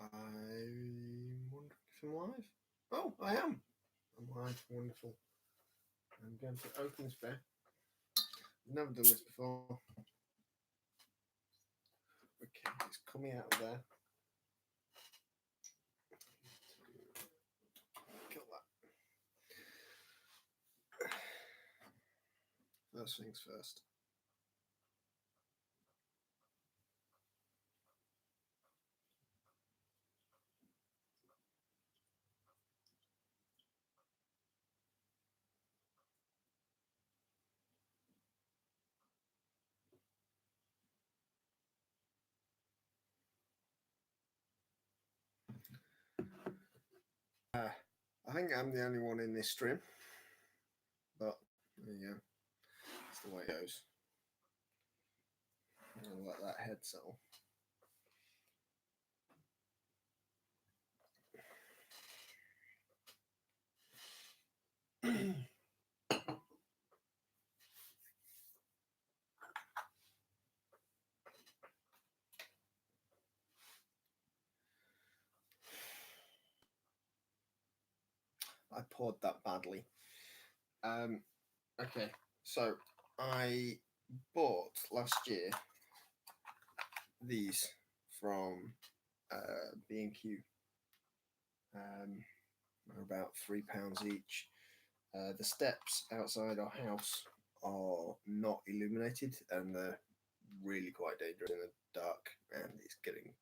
I wonder if I'm live. Oh, I am. I'm live. Wonderful. I'm going to open this bear. I've never done this before. Okay, it's coming out of there. Kill that. First things first. I think I'm the only one in this stream, but there you go. That's the way it goes. I'll let that head settle. I poured that badly. Okay, so I bought last year these from B&Q. They're about £3 each. The steps outside our house are not illuminated, and they're really quite dangerous in the dark, and it's getting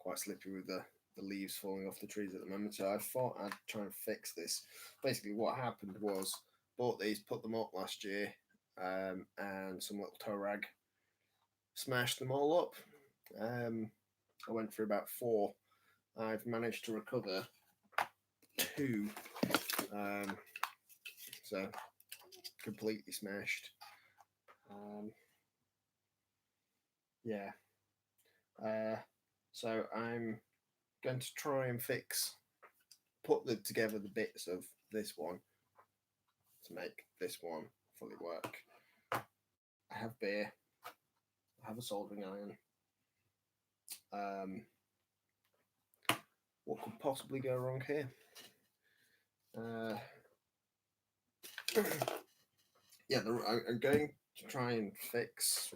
quite slippery with the leaves falling off the trees at the moment. So I thought I'd try and fix this. Basically, what happened was bought these, put them up last year, and some little tow rag smashed them all up. I went through about 4. I've managed to recover 2. So completely smashed. Yeah. So I'm going to try and put together the bits of this one to make this one fully work. I have beer. I have a soldering iron. What could possibly go wrong here? Yeah, I'm going to try and fix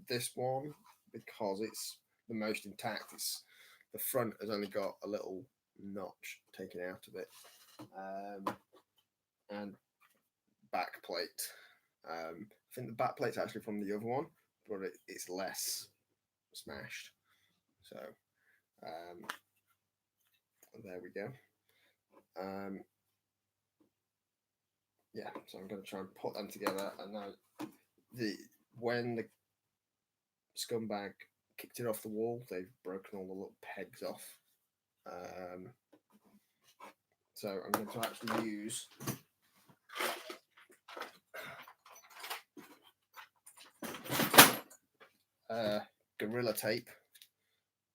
this one because it's the most intact. It's the front has only got a little notch taken out of it, and back plate. I think the back plate's actually from the other one, but it's less smashed. So there we go. Yeah, so I'm going to try and put them together. And now when the scumbag kicked it off the wall, they've broken all the little pegs off. So I'm going to actually use Gorilla Tape,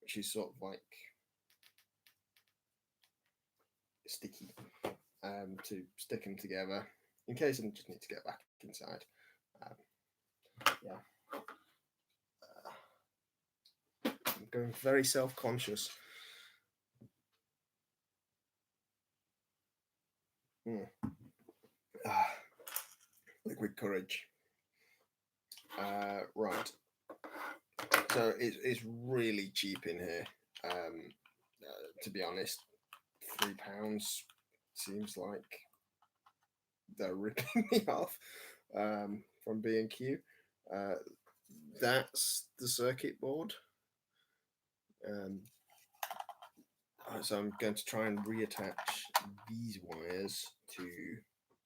which is sort of like sticky, to stick them together in case I just need to get back inside. Yeah. I'm going very self-conscious. Liquid courage. Right. So it's really cheap in here. To be honest, £3 seems like they're ripping me off from B&Q. That's the circuit board. So I'm going to try and reattach these wires to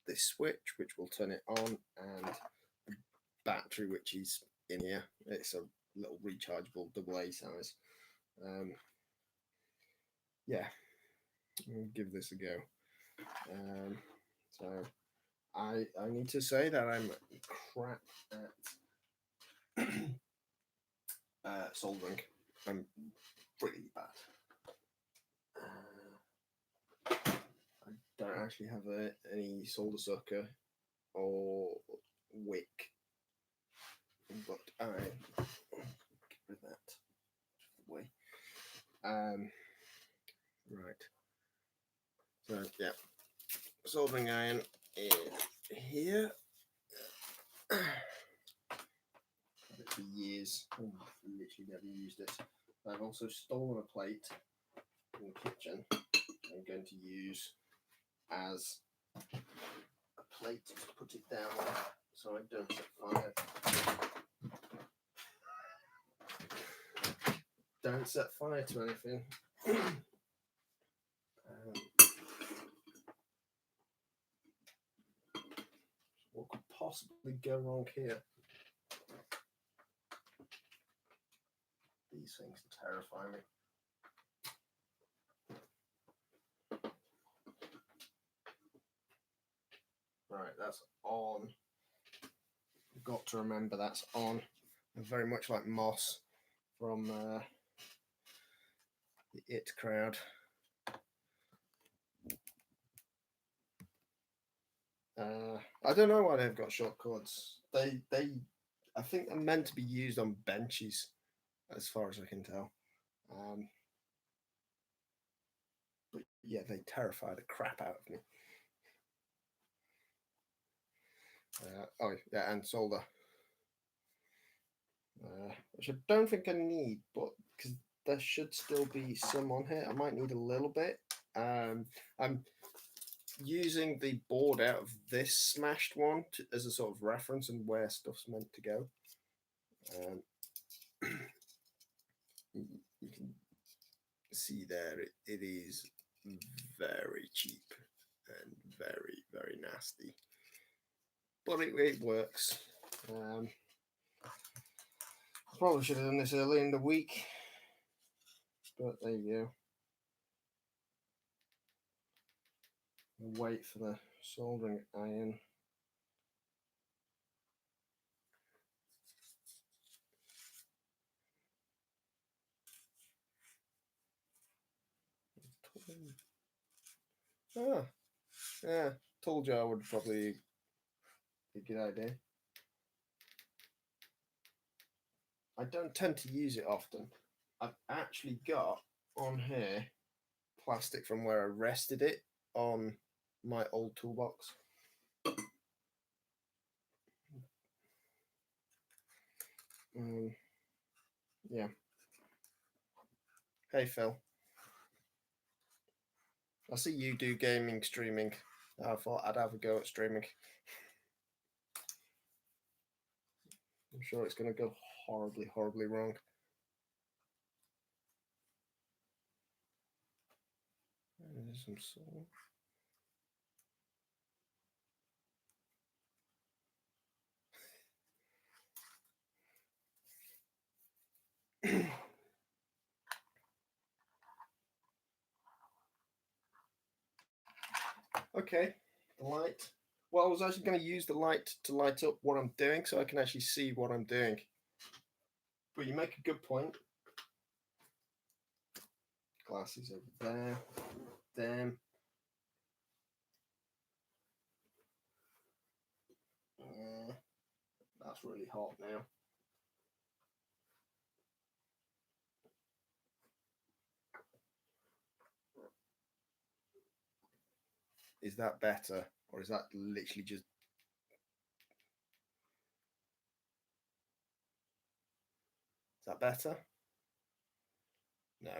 this switch, which will turn it on, and the battery, which is in here. It's a little rechargeable AA size. Yeah, we'll give this a go. So I need to say that I'm crap at soldering. I'm pretty bad. I don't actually have any solder sucker or wick, but I get rid of that away. Right. So yeah, soldering iron is here. Had it for years. I've literally never used it. I've also stolen a plate in the kitchen. I'm going to use as a plate to put it down on so I don't set fire. Don't set fire to anything. What could possibly go wrong here? These things terrify me. Right, that's on. You've got to remember that's on. Very much like Moss from the It crowd. I don't know why they've got short cords. I think they're meant to be used on benches, as far as I can tell. But yeah, they terrify the crap out of me. Oh yeah, and solder, which I don't think I need, but because there should still be some on here, I might need a little bit. I'm using the board out of this smashed one as a sort of reference and where stuff's meant to go. You can see there it is very cheap and very, very nasty, but it works. Probably should have done this early in the week, but there you go. Wait for the soldering iron. Ah, yeah, told you I would probably be a good idea. I don't tend to use it often. I've actually got on here plastic from where I rested it on my old toolbox. Yeah. Hey Phil, I see you do gaming streaming. I thought I'd have a go at streaming. I'm sure it's going to go horribly, horribly wrong. There's some salt. Okay, the light. Well, I was actually going to use the light to light up what I'm doing so I can actually see what I'm doing. But you make a good point. Glasses over there. Damn. That's really hot now. Is that better? Or is that literally just... Is that better? No.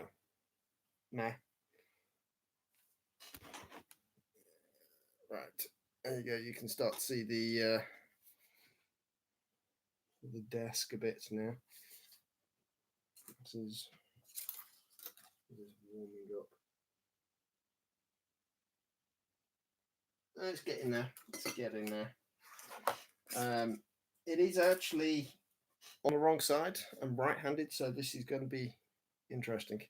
Nah. Right. There you go. You can start to see the desk a bit now. This is warming up. It's getting there. It's getting there. It is actually on the wrong side. I'm right-handed, so this is going to be interesting.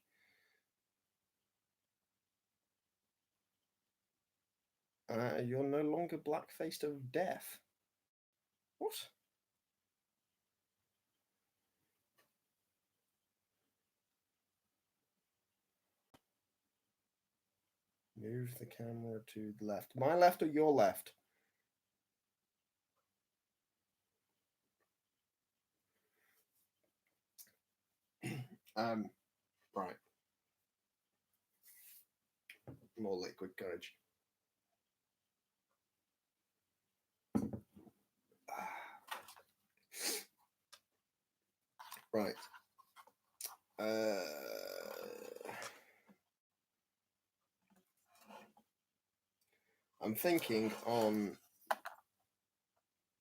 You're no longer black-faced of death. What? Move the camera to the left. My left or your left? Right. more liquid courage. Right. I'm thinking on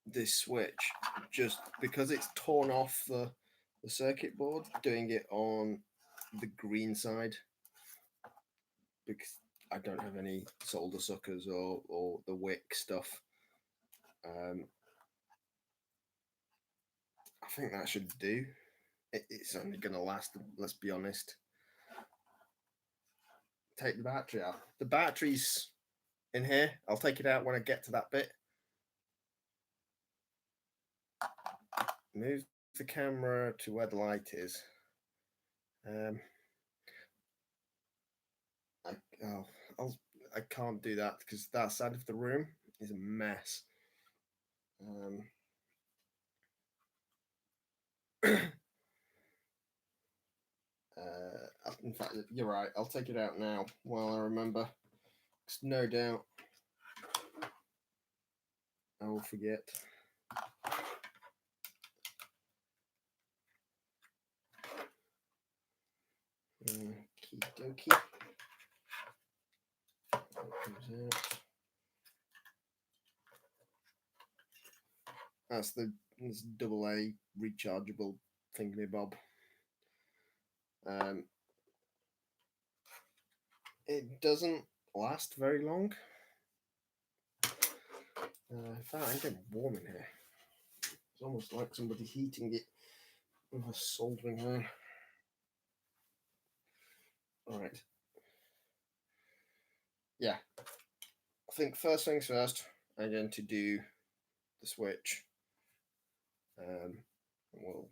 this switch, just because it's torn off the circuit board, doing it on the green side, because I don't have any solder suckers or the wick stuff. I think that should do. It's only going to last, let's be honest. Take the battery out. The battery's in here. I'll take it out when I get to that bit. Move the camera to where the light is. I can't do that because that side of the room is a mess. In fact, you're right. I'll take it out now while I remember. Because no doubt I will forget. Okie dokie. Comes out. That's this AA rechargeable thingamabob. It doesn't last very long. In fact, I'm getting warm in here. It's almost like somebody heating it with a soldering iron. All right. Yeah. I think first things first, I'm going to do the switch. We'll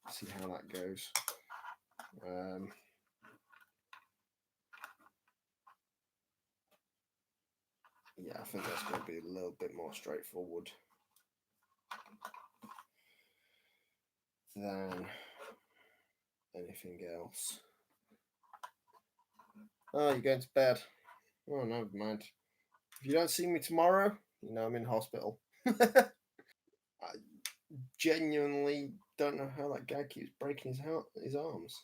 see how that goes. Yeah, I think that's going to be a little bit more straightforward than anything else. Oh, you're going to bed. Oh, never mind. If you don't see me tomorrow, you know I'm in hospital. I genuinely don't know how that guy keeps breaking his arms.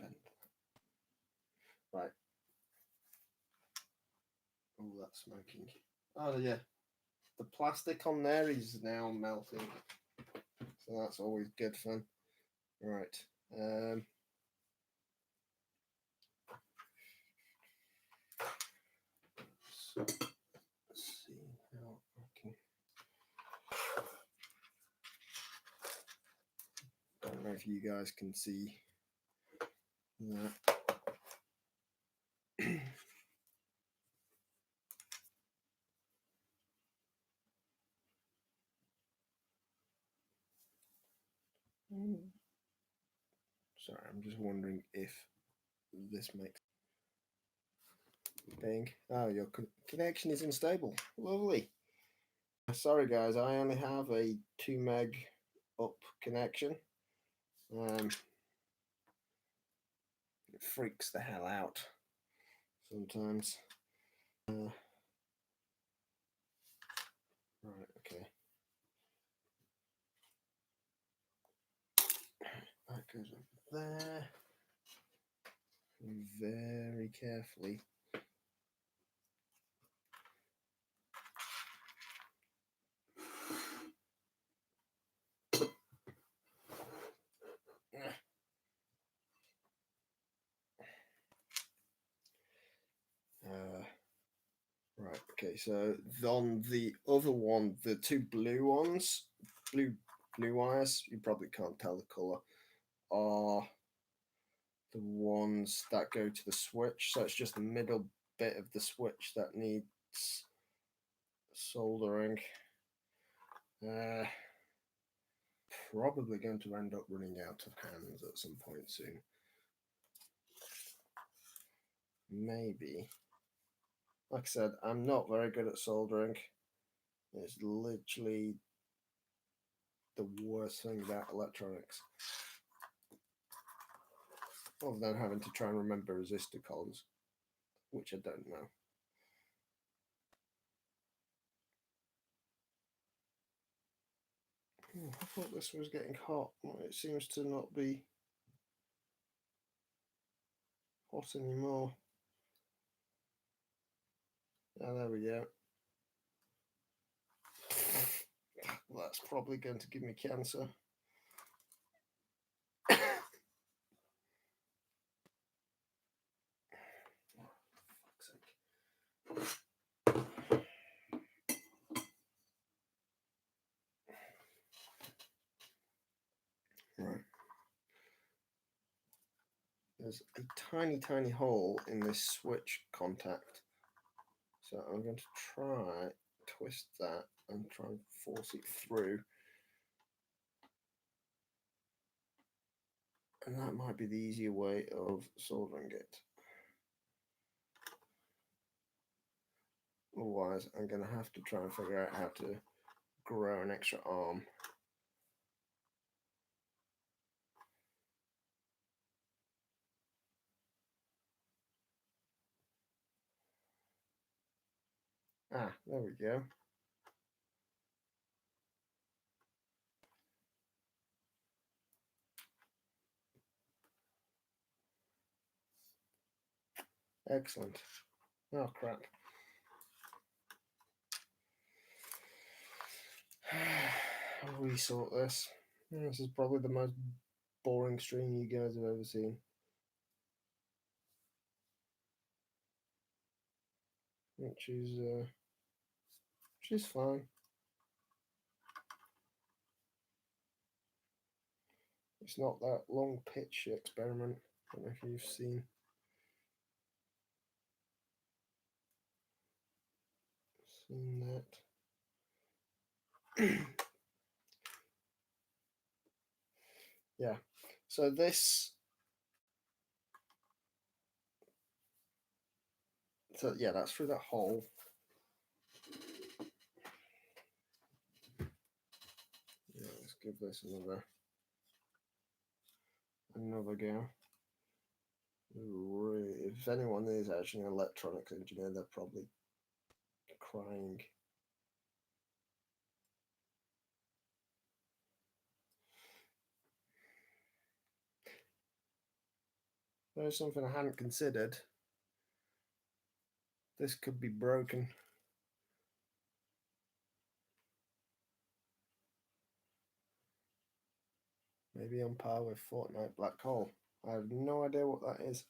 Okay. Right. Oh, that's smoking. Oh, yeah. The plastic on there is now melting. So that's always good fun. Right. So let's see how I can. Don't know if you guys can see that. Sorry, I'm just wondering if this makes bing. Oh, your connection is unstable. Lovely. Sorry, guys, I only have a 2 meg up connection. It freaks the hell out sometimes. Right, okay. That goes over there. Very carefully. Right, okay, so on the other one, the two blue ones, blue wires, you probably can't tell the color, are the ones that go to the switch. So it's just the middle bit of the switch that needs soldering. Probably going to end up running out of hands at some point soon. Maybe. Like I said, I'm not very good at soldering. It's literally the worst thing about electronics. other than having to try and remember resistor columns, which I don't know. I thought this was getting hot. Well, it seems to not be hot anymore. Oh, there we go. Well, that's probably going to give me cancer. Right. There's a tiny hole in this switch contact. So I'm going to try twist that and try and force it through. And that might be the easier way of soldering it. Otherwise, I'm going to have to try and figure out how to grow an extra arm. Ah, there we go. Excellent. Oh, crap. I'll resort this. This is probably the most boring stream you guys have ever seen. Which is fine. It's not that long pitch experiment. I don't know if you've seen that. Yeah. So this. So yeah, that's through that hole. Yeah, let's give this another go. If anyone is actually an electronics engineer, they're probably crying. There's something I hadn't considered. This could be broken. Maybe on par with Fortnite Black Hole. I have no idea what that is.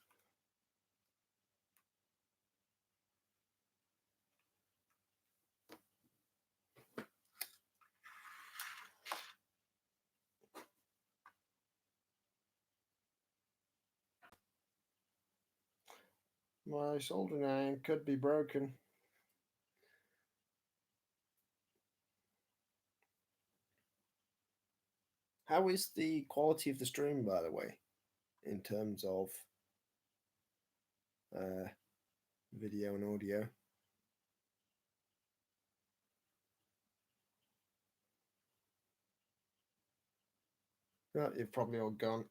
My soldering iron could be broken. How is the quality of the stream, by the way, in terms of video and audio? Oh, you've probably all gone.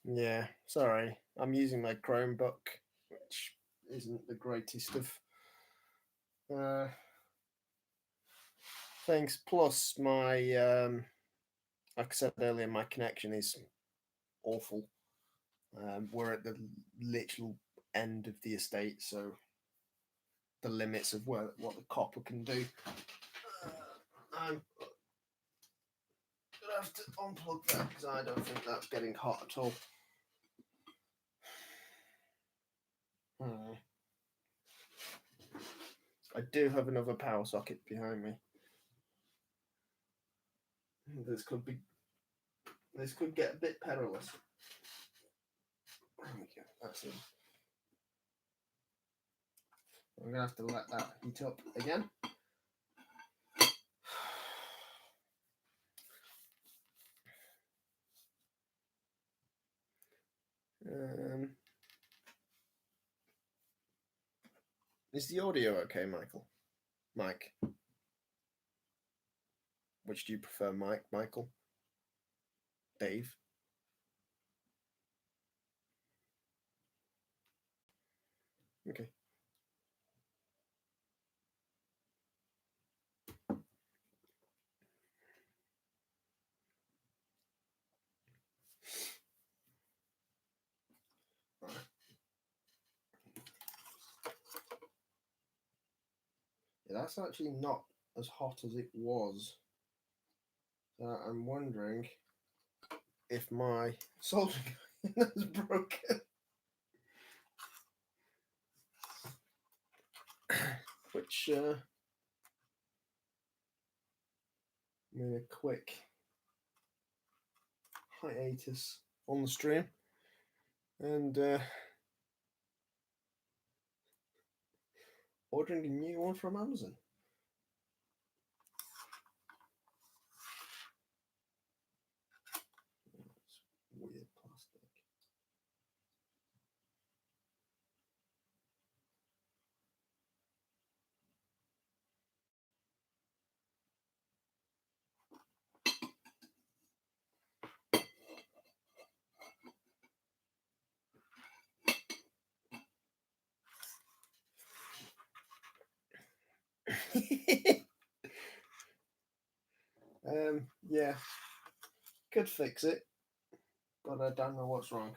Yeah, sorry. I'm using my Chromebook, which isn't the greatest of things. Plus, like I said earlier, my connection is awful. We're at the literal end of the estate, so the limits of what the copper can do. I'm gonna have to unplug that because I don't think that's getting hot at all. I do have another power socket behind me. This could get a bit perilous. There we go. That's it. I'm gonna have to let that heat up again. Is the audio okay, Michael? Mike? Which do you prefer, Mike, Michael? Dave? Okay. Right. Yeah, that's actually not as hot as it was. So I'm wondering if my soldering iron is broken. Which made a quick hiatus on the stream and ordering a new one from Amazon. It's weird plastic. Yeah, could fix it, but I don't know what's wrong.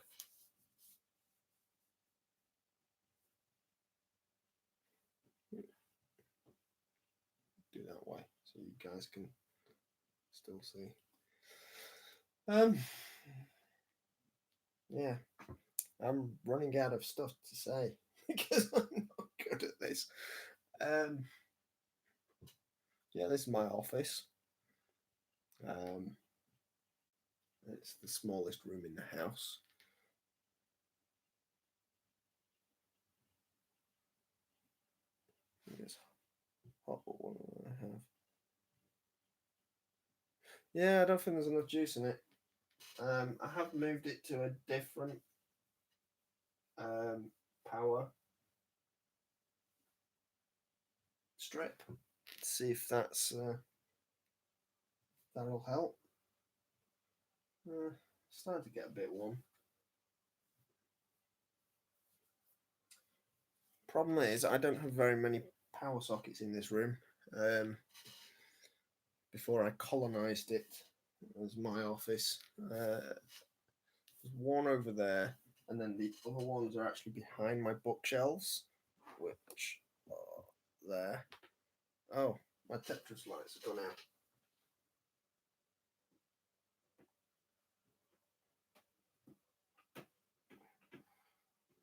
Do that way so you guys can still see. Yeah, I'm running out of stuff to say because I'm not good at this. Yeah, this is my office. It's the smallest room in the house. It's hot, but what do I have? Yeah, I don't think there's enough juice in it. I have moved it to a different power strip. See if that'll help. Starting to get a bit warm. Problem is, I don't have very many power sockets in this room. Before I colonised it as my office, there's one over there, and then the other ones are actually behind my bookshelves, which are there. Oh, my Tetris lights have gone out.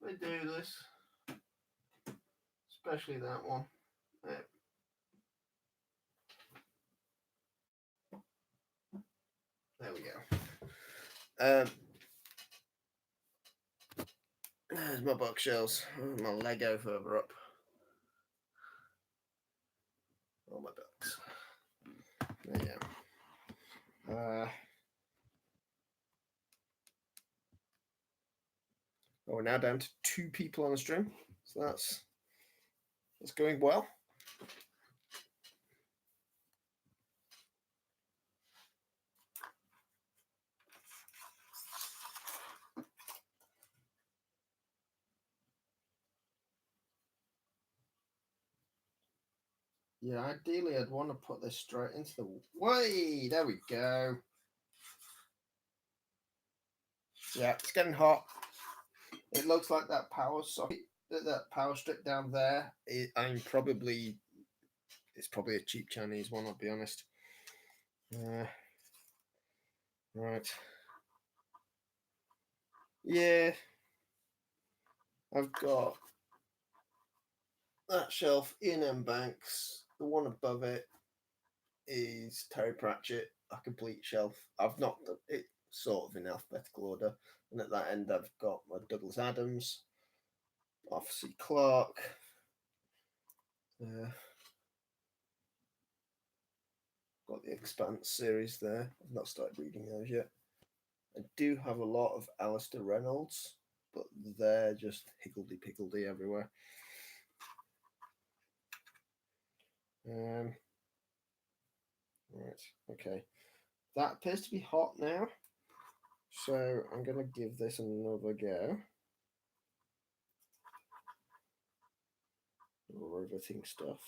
They do this, especially that one. There we go. There's my bookshelves. My Lego further up. All my books. There you go. We're now down to 2 people on the stream, so that's going well. Yeah, ideally I'd want to put this straight into the way. There we go. Yeah, it's getting hot. It looks like that power socket, that power strip down there. It's probably a cheap Chinese one. I'll be honest. Right. Yeah, I've got that shelf in M Banks. The one above it is Terry Pratchett, a complete shelf. I've not done it sort of in alphabetical order, and at that end I've got my Douglas Adams, Arthur C. Clarke, Got the Expanse series there. I've not started reading those yet. I do have a lot of Alistair Reynolds, but they're just higgledy-piggledy everywhere. Right, okay. That appears to be hot now, so I'm going to give this another go. Riveting stuff.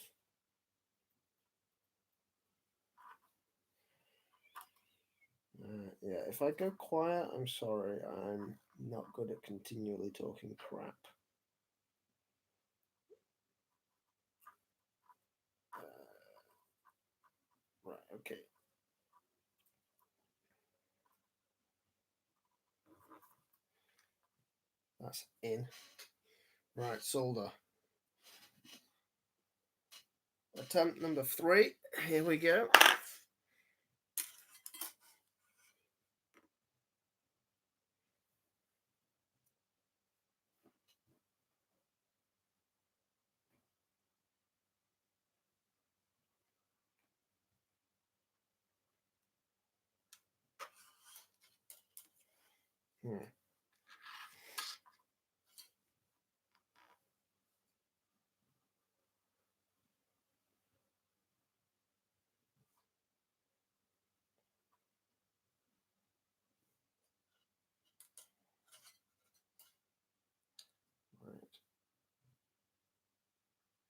Yeah, if I go quiet, I'm sorry. I'm not good at continually talking crap. Right, okay. That's in. Right, solder. Attempt number 3. Here we go. Right.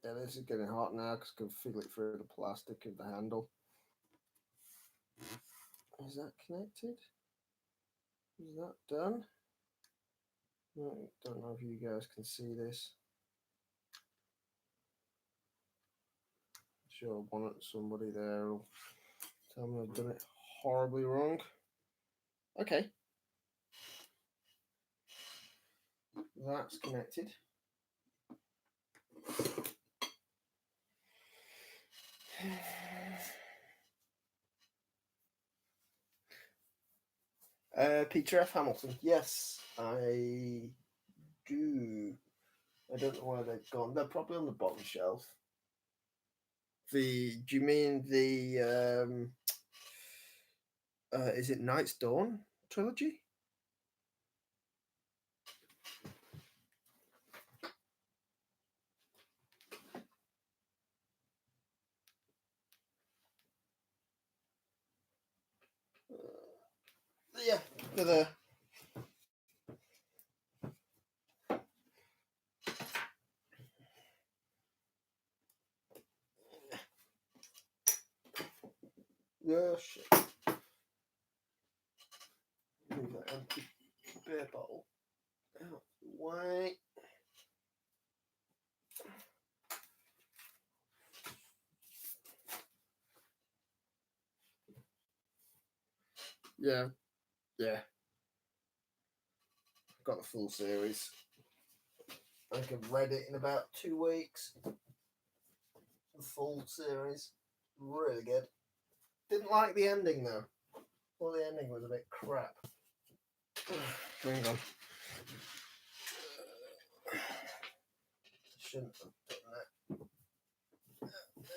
Yeah, this is getting hot now because I can feel it through the plastic of the handle. Is that connected? Is that done? I don't know if you guys can see this. I'm sure somebody there will tell me I've done it horribly wrong. Okay. That's connected. Peter F. Hamilton. Yes, I do. I don't know where they've gone. They're probably on the bottom shelf. Do you mean the is it Night's Dawn trilogy? Yeah, they're there. Oh shit. Move that empty beer bottle out the way. Yeah, yeah. Got the full series. I think I've read it in about 2 weeks. The full series. Really good. Didn't like the ending though. Well, the ending was a bit crap. Hang on. Shouldn't have done that.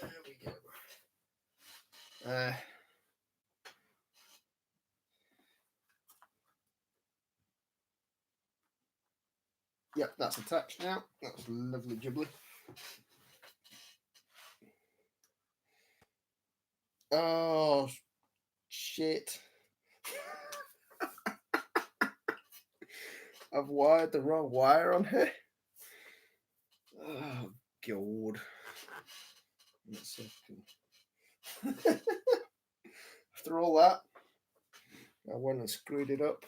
There we go. Yep, that's attached now. That's lovely jubbly. Oh, shit. I've wired the wrong wire on here. Oh, God. Let's see if I can... After all that, I went and screwed it up.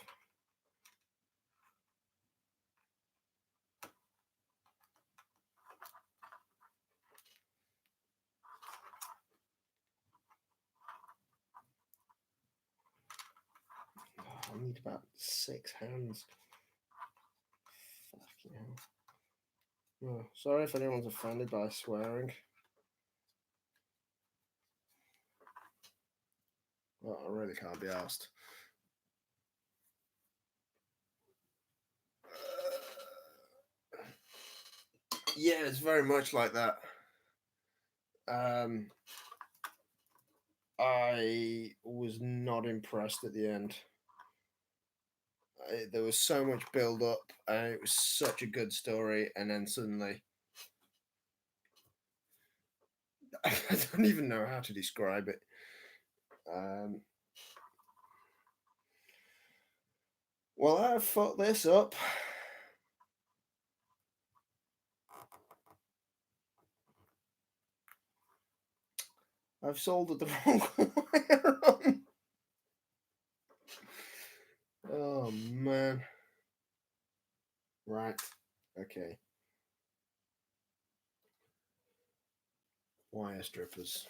Oh, I need about 6 hands. Fucking hell. Oh, sorry if anyone's offended by swearing. Well, I really can't be asked. Yeah, it's very much like that. I was not impressed at the end. There was so much build up, and it was such a good story, and then suddenly, I don't even know how to describe it. Well, I've fucked this up. I've sold it the wrong way around. Oh man. Right. Okay. Wire strippers.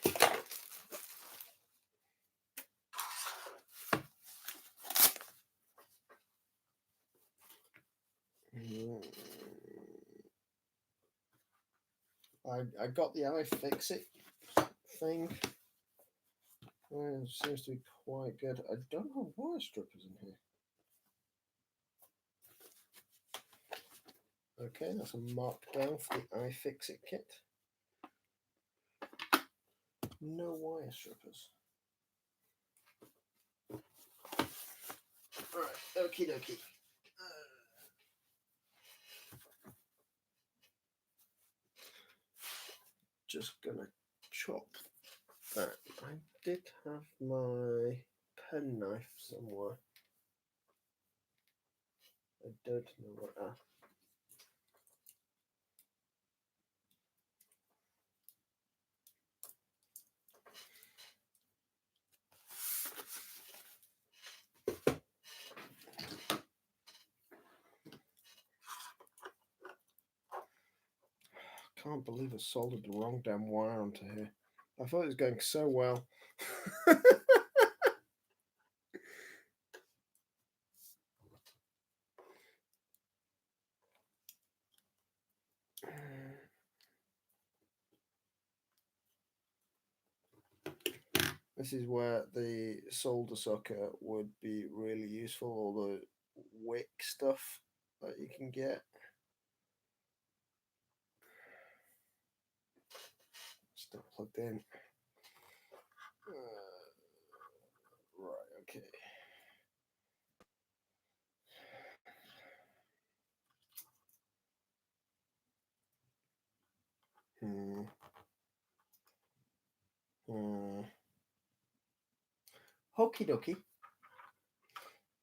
I got the iFixit thing. It seems to be quite good. I don't have wire strippers in here. Okay, that's a markdown for the iFixit kit. No wire strippers. Right, okie dokie. Just gonna chop that. I did have my pen knife somewhere. I don't know where. Can't believe I soldered the wrong damn wire onto here. I thought it was going so well. This is where the solder sucker would be really useful, all the wick stuff that you can get. Still plugged in. Right, okay. Okie dokie.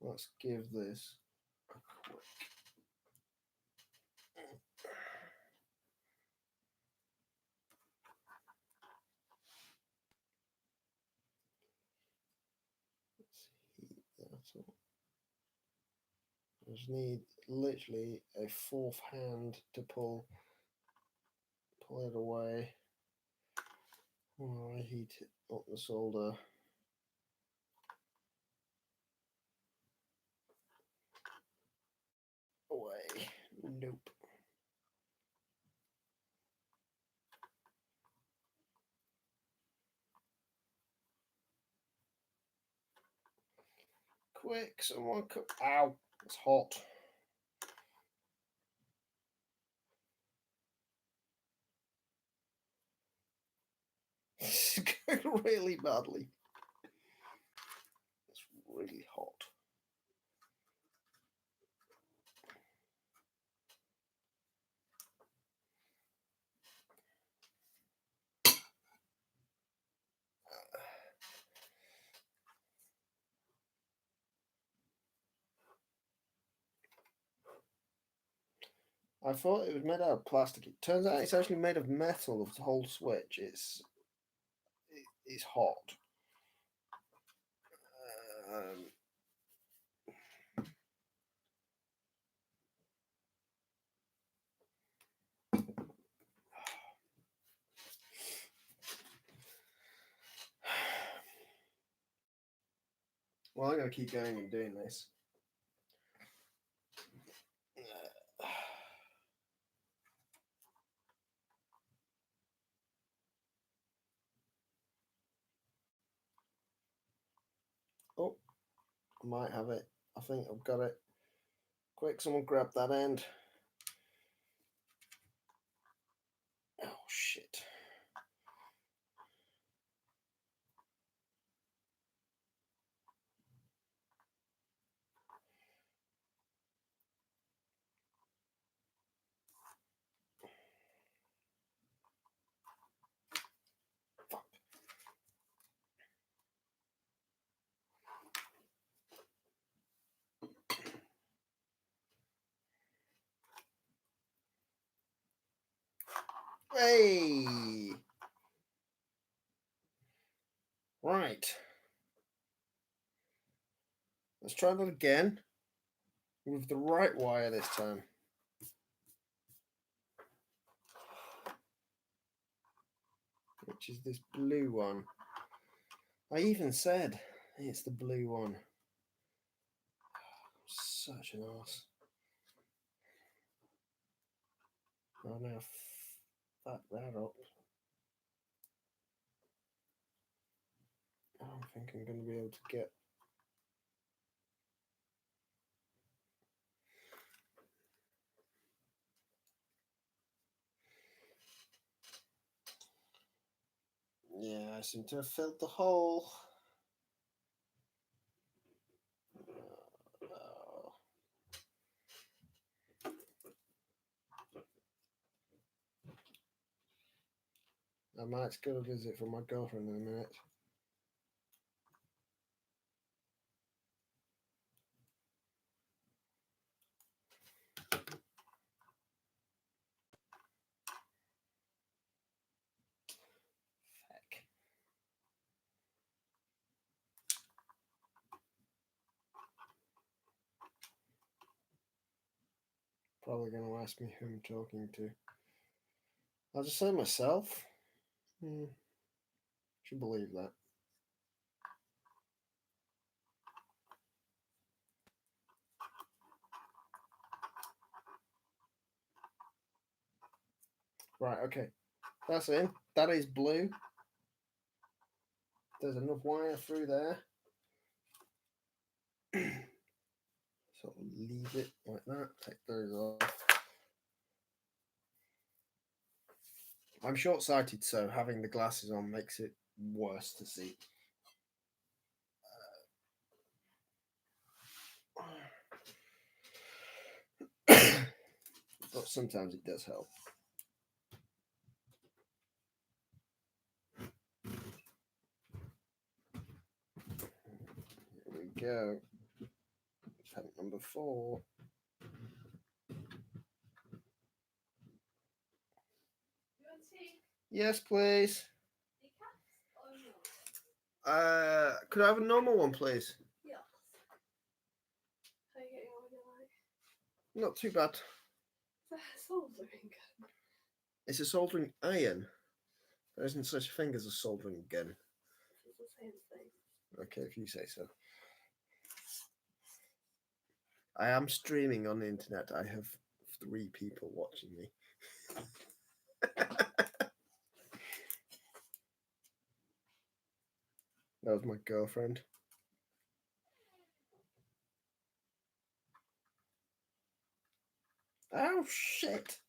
Let's give this a quick. Let's heat that up. I just need literally a fourth hand to pull it away. While I heat it up the solder. Away. Nope. Quick, someone cook. Ow, it's hot. It's going really badly. It's really hot. I thought it was made out of plastic. It turns out it's actually made of metal. The whole switch. It's hot. Well, I'm going to keep going and doing this. Oh, I might have it. I think I've got it. Quick, someone grab that end. Oh, shit. Hey! Right. Let's try that again with the right wire this time. Which is this blue one. I even said it's the blue one. Such an ass. I'll now fuck that up. I don't think I'm going to be able to get. Yeah, I seem to have filled the hole. Oh. I might go to visit from my girlfriend in a minute. Heck. Probably going to ask me who I'm talking to. I'll just say myself. Should believe that. Right, okay. That's in. That is blue. There's enough wire through there. So leave it like that. Take those off. I'm short-sighted, so having the glasses on makes it worse to see. But sometimes it does help. Here we go. Attempt number 4. Yes, please. Could I have a normal one, please? Yes. How are you getting on with your life? Not too bad. It's a soldering gun. It's a soldering iron. There isn't such a thing as a soldering gun. It's the same thing. Okay, if you say so. I am streaming on the internet. I have 3 people watching me. That was my girlfriend. Oh, shit.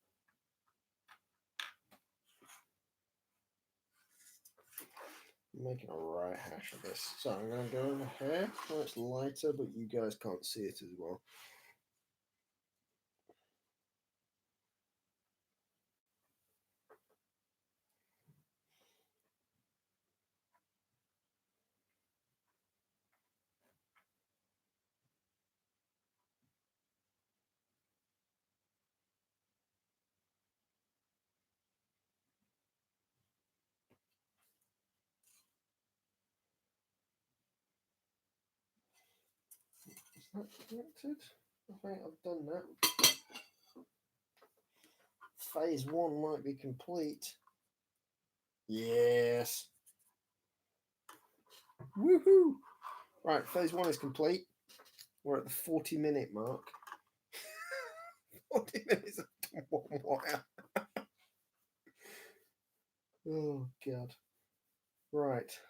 I'm making a right hash of this. So I'm going to go over here. Oh, it's lighter, but you guys can't see it as well. Is that connected? I think I've done that. Phase 1 might be complete. Yes. Woohoo! Right, phase 1 is complete. We're at the 40-minute mark. 40 minutes of one wire. Oh, God. Right.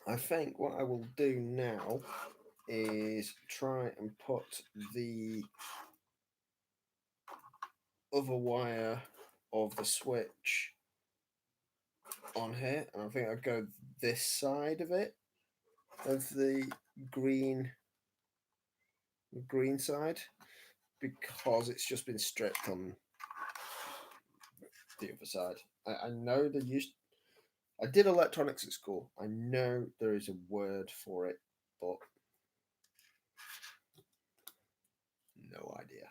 I think what I will do now is try and put the other wire of the switch on here, and I think I'll go this side of it, of the green side, because it's just been stripped on the other side. I know they used. I did electronics at school. I know there is a word for it, but no idea.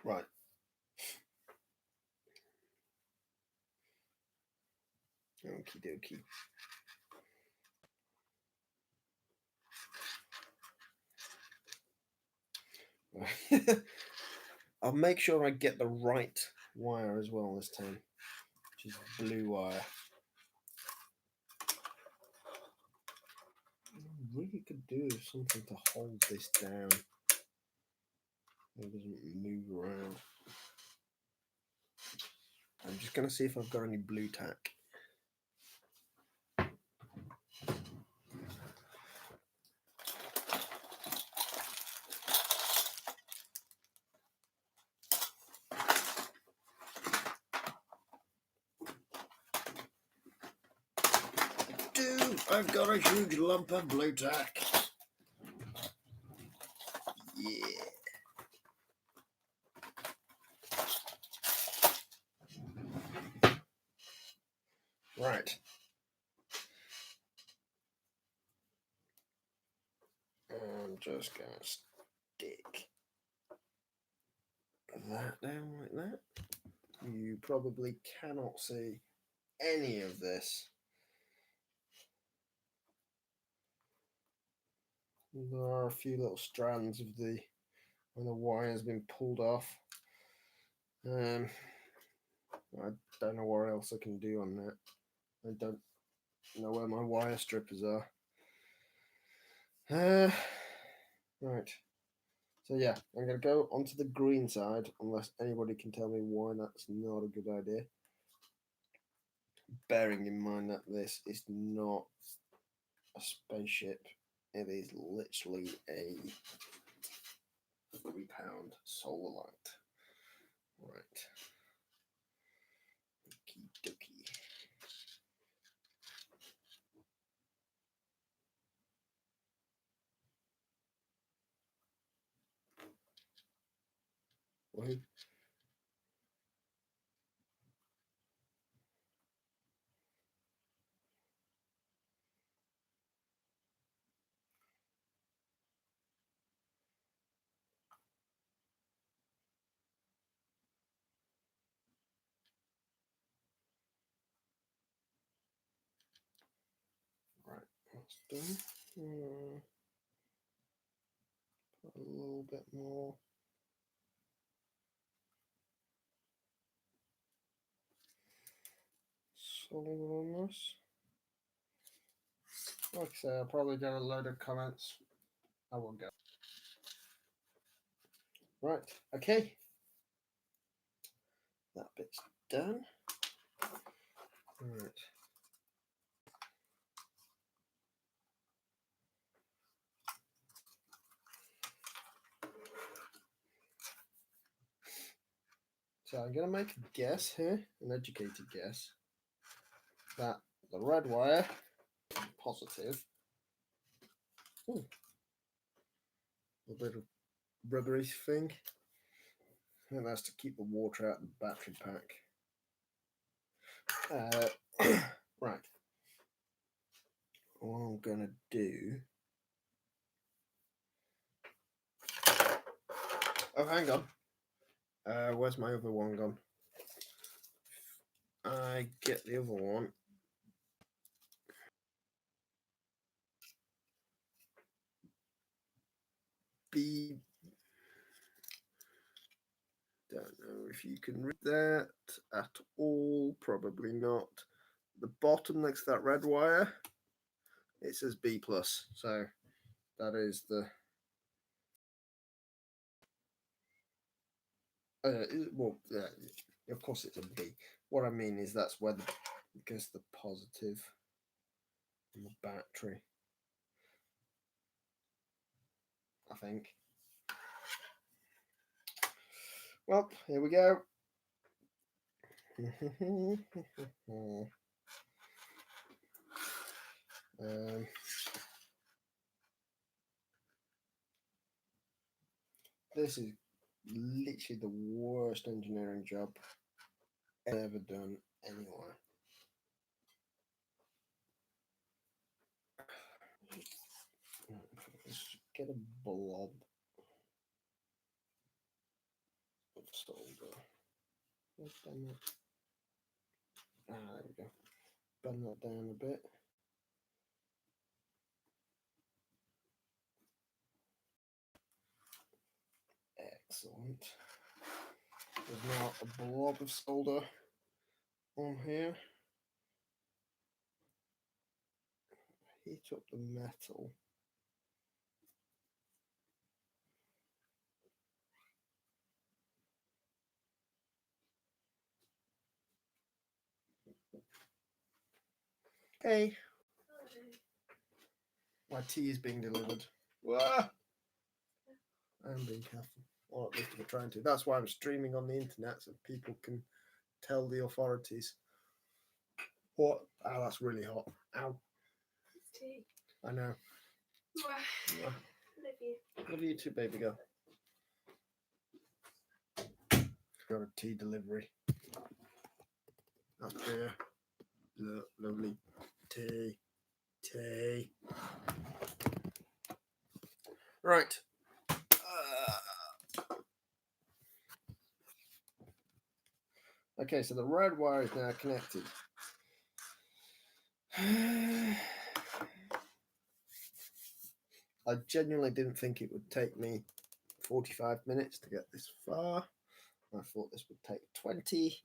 Right. Okie dokie. I'll make sure I get the right wire as well this time, which is blue wire. I really could do something to hold this down. It doesn't move around. I'm just going to see if I've got any blue tack. Dude, I've got a huge lump of blue tack. Yeah. Right. I'm just going to stick that down like that. You probably cannot see any of this. There are a few little strands of when the wire has been pulled off. I don't know what else I can do on that. I don't know where my wire strippers are. Right. So yeah, I'm going to go onto the green side, unless anybody can tell me why that's not a good idea. Bearing in mind that this is not a spaceship, it is literally a 3-pound solar light. Right. Okie dokie. Woohoo. Right, that's done. Put a little bit more. Solid on this. Like I say, I'll probably get a load of comments. I will go. Right, okay. That bit's done. Right. So I'm going to make a guess here, an educated guess, that the red wire, positive, a bit of rubbery thing, and that's to keep the water out of the battery pack. Right. What I'm going to do... Oh, hang on. Where's my other one gone? I get the other one. Don't know if you can read that at all. Probably not. The bottom next to that red wire, it says B plus. So that is the... well, yeah, of course it's a B. What I mean is that's where the positive in the battery, I think. Well, here we go. This is literally the worst engineering job ever done anywhere. Let's get a blob solder. Let's bend that. There we go. Bend that down a bit. Excellent. There's now a blob of solder on here. Heat up the metal. Hey, my tea is being delivered. Wah! I'm being careful. Or at least I'm trying to. That's why I'm streaming on the internet so people can tell the authorities. What? Oh, that's really hot. Ow. It's tea. I know. Mwah. Mwah. Love you. Love you too, baby girl. Got a tea delivery. Up there. Lovely. Tea. Tea. Right. Okay, so the red wire is now connected. I genuinely didn't think it would take me 45 minutes to get this far. I thought this would take 20,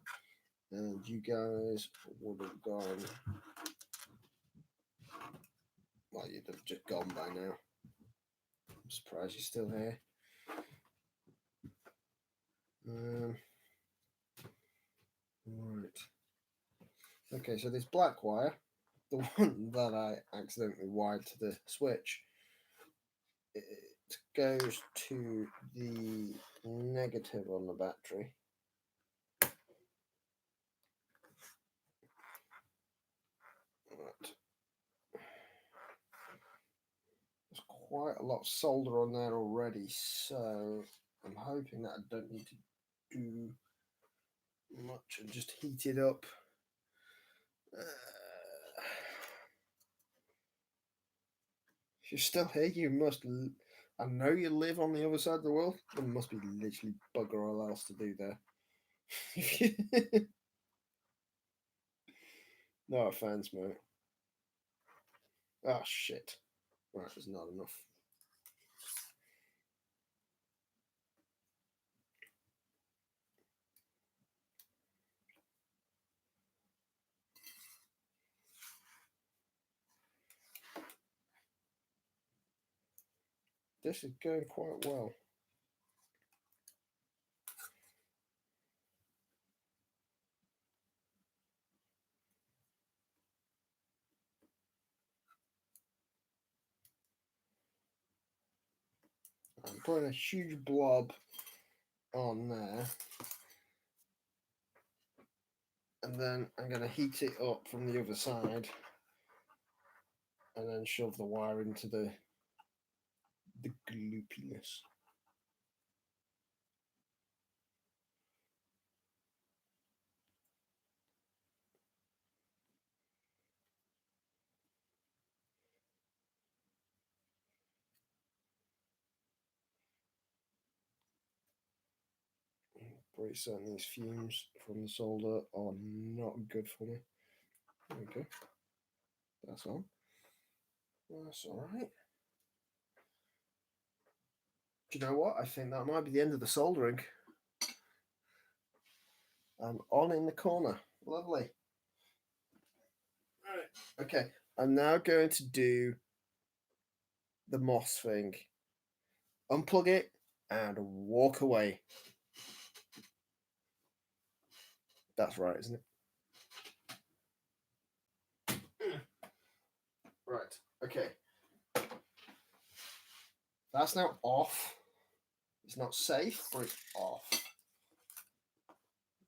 and you guys would have gone. Well, you'd have just gone by now. I'm surprised you're still here. Right. Okay, so this black wire, the one that I accidentally wired to the switch, it goes to the negative on the battery. Right. There's quite a lot of solder on there already, so I'm hoping that I don't need to do much and just heat it up. If you're still here, you must. I know you live on the other side of the world. There must be literally bugger all else to do there. No offense, mate. Oh shit. Right, there's not enough. This is going quite well. I'm putting a huge blob on there. And then I'm going to heat it up from the other side. And then shove the wire into the gloopiness. Pretty certain these fumes from the solder are not good for me. There we go. That's on. That's all right. Do you know what? I think that might be the end of the soldering. I'm on in the corner. Lovely. All right. Okay. I'm now going to do the moss thing. Unplug it and walk away. That's right, isn't it? Right. Okay. That's now off. It's not safe, but it's off.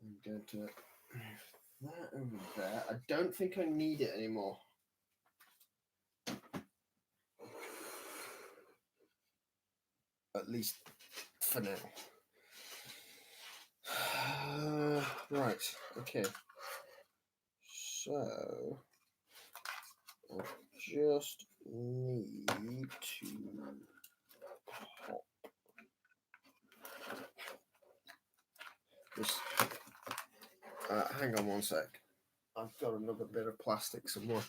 I'm going to move that over there. I don't think I need it anymore. At least for now. Right, okay. So I just need to pop Just hang on one sec. I've got another bit of plastic somewhere.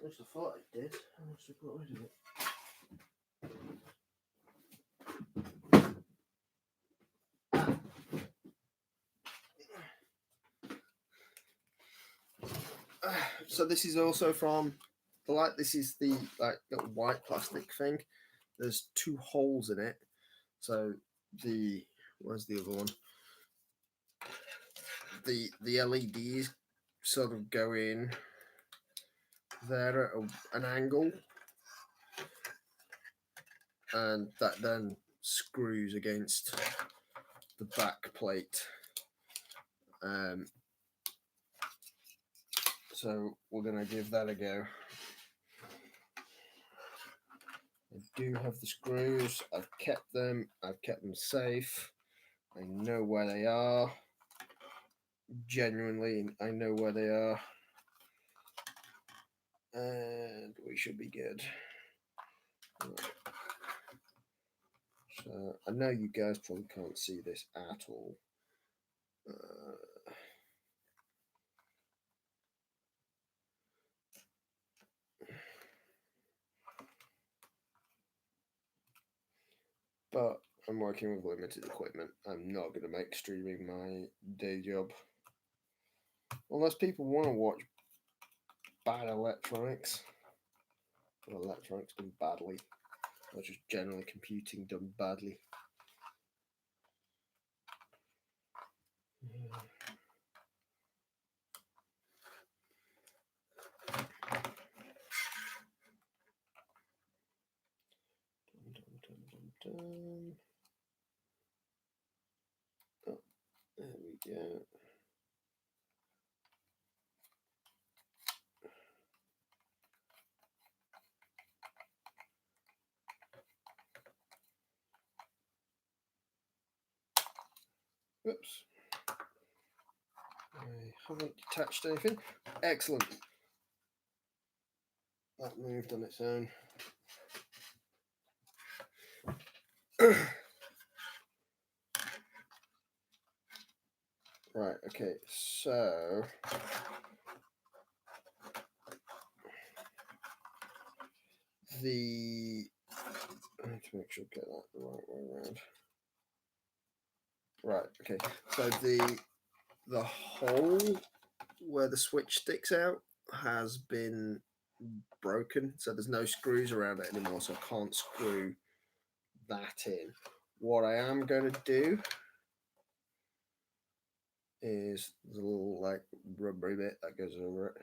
I just thought I did. I must have got rid of it. So this is also from the light. This is the little white plastic thing. There's 2 holes in it. So where's the other one? The LEDs sort of go in there at an angle, and that then screws against the back plate. So we're going to give that a go. I do have the screws. I've kept them safe. I know where they are. Genuinely, I know where they are. And we should be good. Right. So I know you guys probably can't see this at all. But I'm working with limited equipment. I'm not going to make streaming my day job. Unless people want to watch bad electronics. Or electronics done badly. Or just generally computing done badly. Oh, there we go. Oops. I haven't detached anything. Excellent. That moved on its own. Right, okay, so I need to make sure I get that the right way around. Right, okay, so the hole where the switch sticks out has been broken, so there's no screws around it anymore, so I can't screw that in. What I am going to do is the little rubbery bit that goes over it.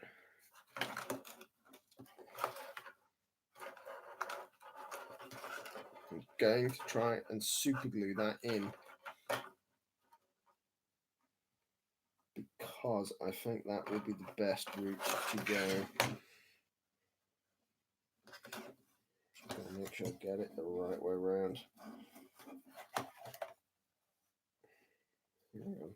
I'm going to try and super glue that in because I think that would be the best route to go. Just gotta make sure I get it the right way around. Hang on.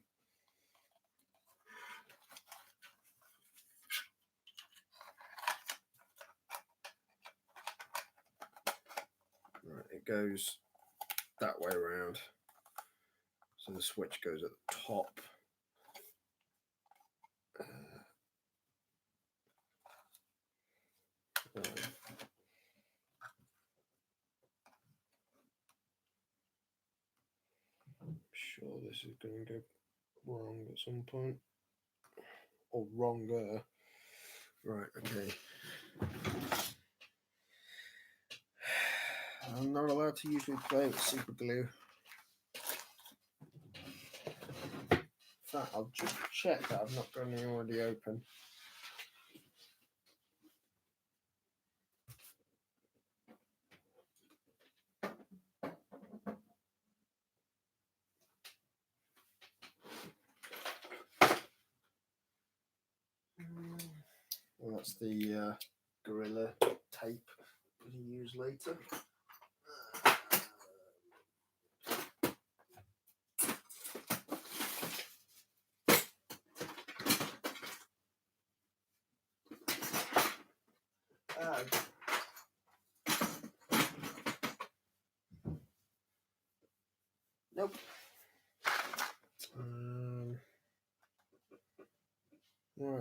Right, it goes that way around. So the switch goes at the top. I'm sure this is going to go wrong at some point. Or wronger. Right, okay. I'm not allowed to usually play with super glue. In fact, I'll just check that I've not got any already open. Well, that's the Gorilla tape that I use later.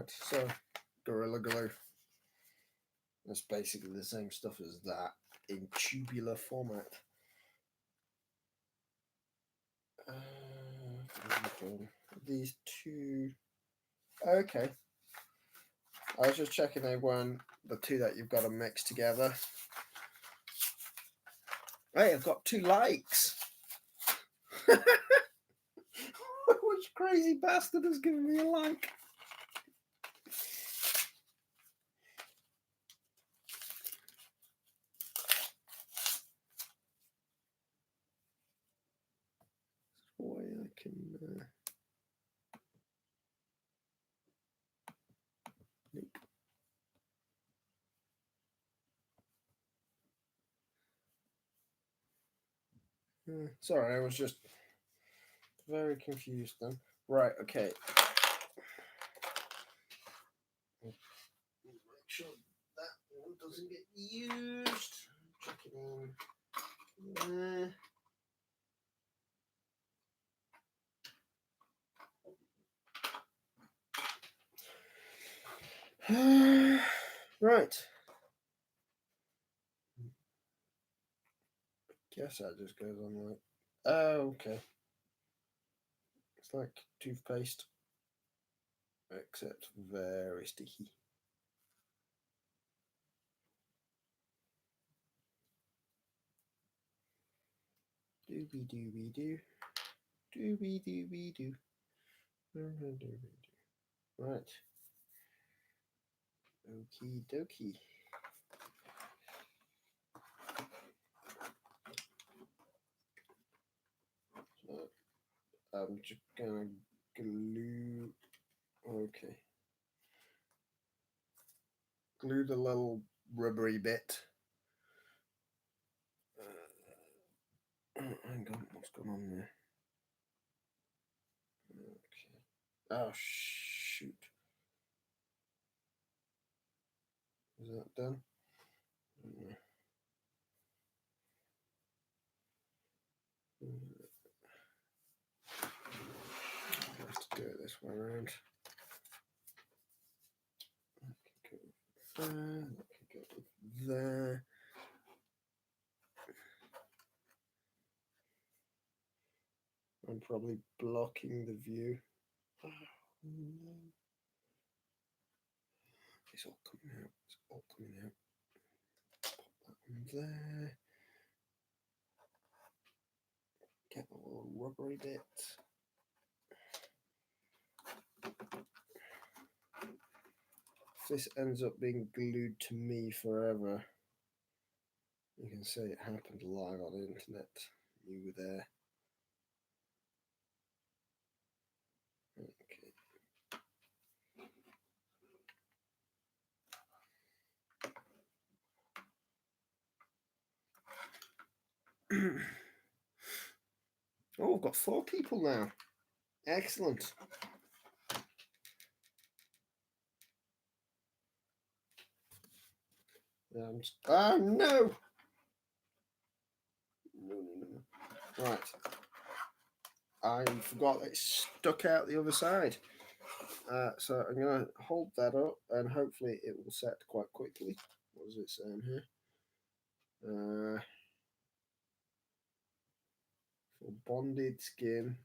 Right, so Gorilla Glue. That's basically the same stuff as that in tubular format. These two. Okay. I was just checking they weren't the two that you've got to mix together. Hey, I've got 2 likes. Which crazy bastard has given me a like? Boy, I can. Nope. Sorry, I was just very confused then. Right, okay. Make sure that one doesn't get used. Check it in there. Right. Guess that just goes on like. Oh, okay. It's like toothpaste, except very sticky. Doobie doobie doo. Doobie doobie doo. Doobie doo. Right. Okie dokie. So I'm just gonna glue. Okay. Glue the little rubbery bit. Hang on, what's going on there? Okay. Oh shoot. Is that done? I have to do it this way around. That can go there. I'm probably blocking the view. Oh, no. It's all coming out. It's all coming out. Pop that one there. Get the little rubbery bit. If this ends up being glued to me forever, you can say it happened live on the internet. You were there. Okay. Oh, we've got 4 people now. Excellent. Oh, no! No. Right. I forgot it's stuck out the other side. So I'm going to hold that up and hopefully it will set quite quickly. What does it say on here? For bonded skin,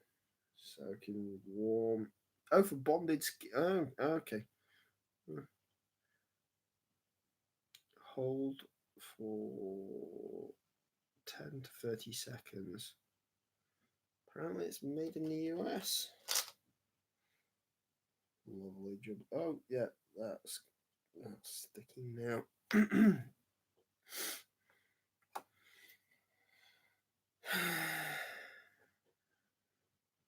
soaking warm. Oh, for bonded skin. Oh, okay. Hold for 10 to 30 seconds. Apparently it's made in the US. Lovely job. Oh, yeah, that's sticking now.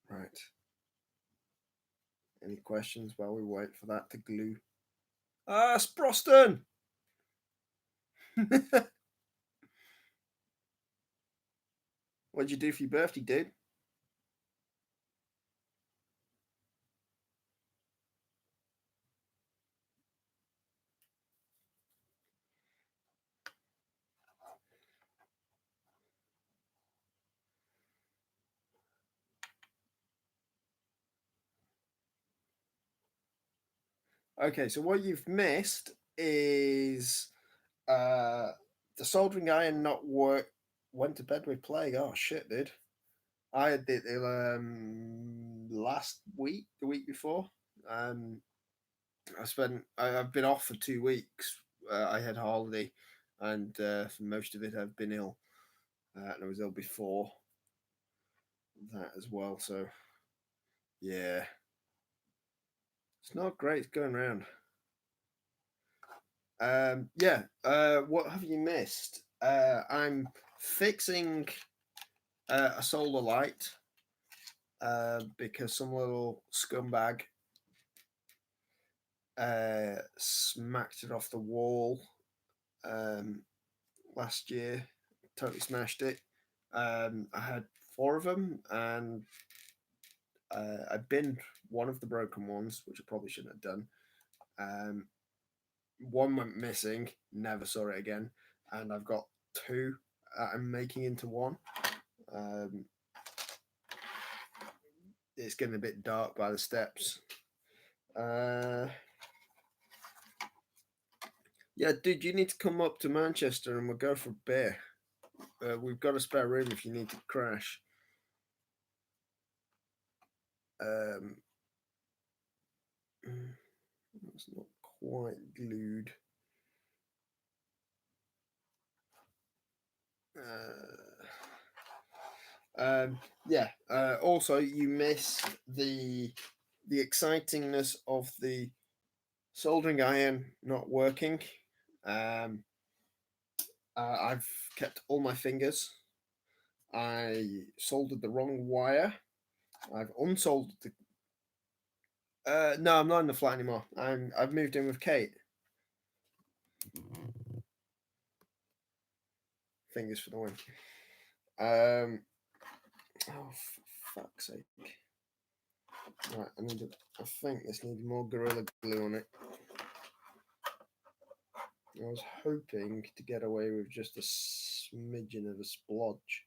Right. Any questions while we wait for that to glue? Ah, Sproston! What'd you do for your birthday, dude? Okay, so what you've missed is uh the soldering iron not work. Went to bed with plague. Oh shit, dude! I had it last week, the week before. Um, I've been off for 2 weeks. I had holiday, and for most of it I've been ill, and I was ill before that as well. So yeah, it's not great going around. Yeah. What have you missed? I'm fixing a solar light because some little scumbag smacked it off the wall um, last year. Totally smashed it. I had four of them, and I binned one of the broken ones, which I probably shouldn't have done. Um, One went missing, never saw it again, and I've got two I'm making into one. Um, it's getting a bit dark by the steps. Yeah, dude, you need to come up to Manchester and we'll go for a beer. We've got a spare room if you need to crash. Um, it's not quite glued. Yeah. Also, you missed the excitingness of the soldering iron not working. Um, I've kept all my fingers. I soldered the wrong wire. I've unsoldered the. No, I'm not in the flat anymore. I've moved in with Kate. Fingers for the win. Oh, for fuck's sake! Right, I think this needs more Gorilla Glue on it. I was hoping to get away with just a smidgen of a splodge.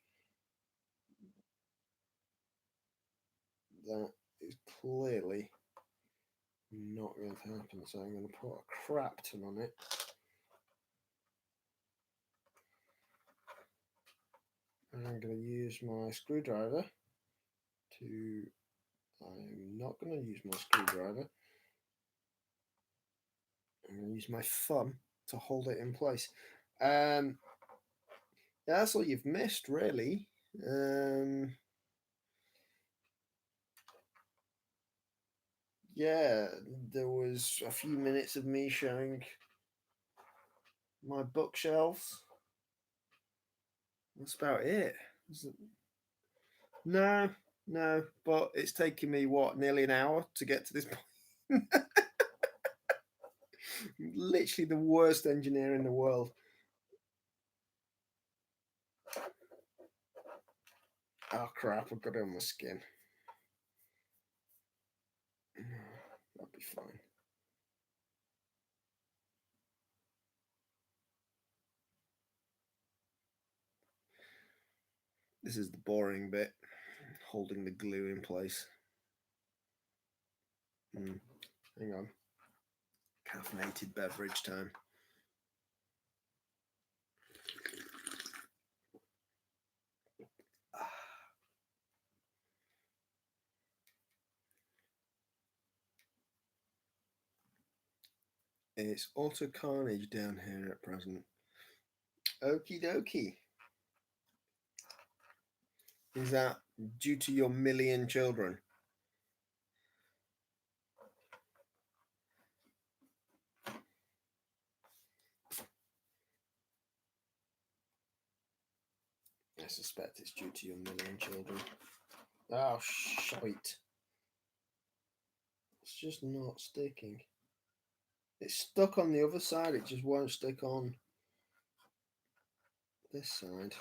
That is clearly not going to happen, so I'm going to put a crap ton on it. And I'm going to use my screwdriver to. I'm not going to use my screwdriver. I'm going to use my thumb to hold it in place. Yeah, that's all you've missed, really. Yeah, there was a few minutes of me showing my bookshelves. That's about it. No, no, but it's taken me what, nearly an hour to get to this point. Literally the worst engineer in the world. Oh crap, I've got it on my skin. That'll be fine. This is the boring bit, holding the glue in place. Hang on. Caffeinated beverage time. It's utter carnage down here at present. Okie dokie. Is that due to your million children? I suspect it's due to your million children. Oh, shite. It's just not sticking. It's stuck on the other side, it just won't stick on this side.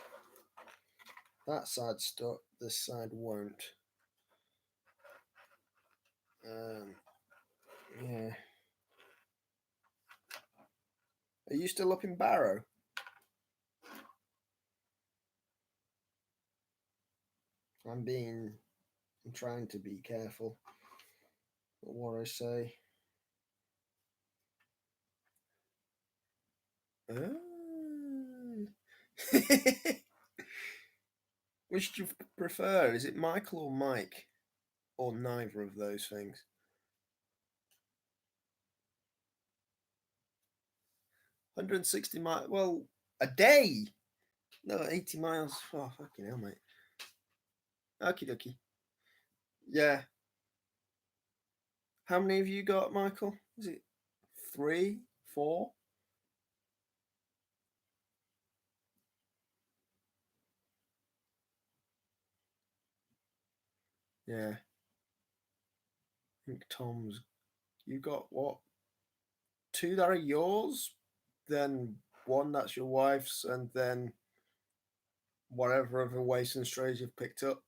That side's stuck, this side won't. Yeah. Are you still up in Barrow? I'm trying to be careful what I say. Oh. Which do you prefer? Is it Michael or Mike? Or neither of those things? 160 miles. Well, a day. No, 80 miles. Oh, fucking hell, mate. Okie dokie. Yeah. How many have you got, Michael? Is it 3, 4? Yeah. I think Tom's. You got what? 2 that are yours, then 1 that's your wife's, and then whatever other waste and strays you've picked up.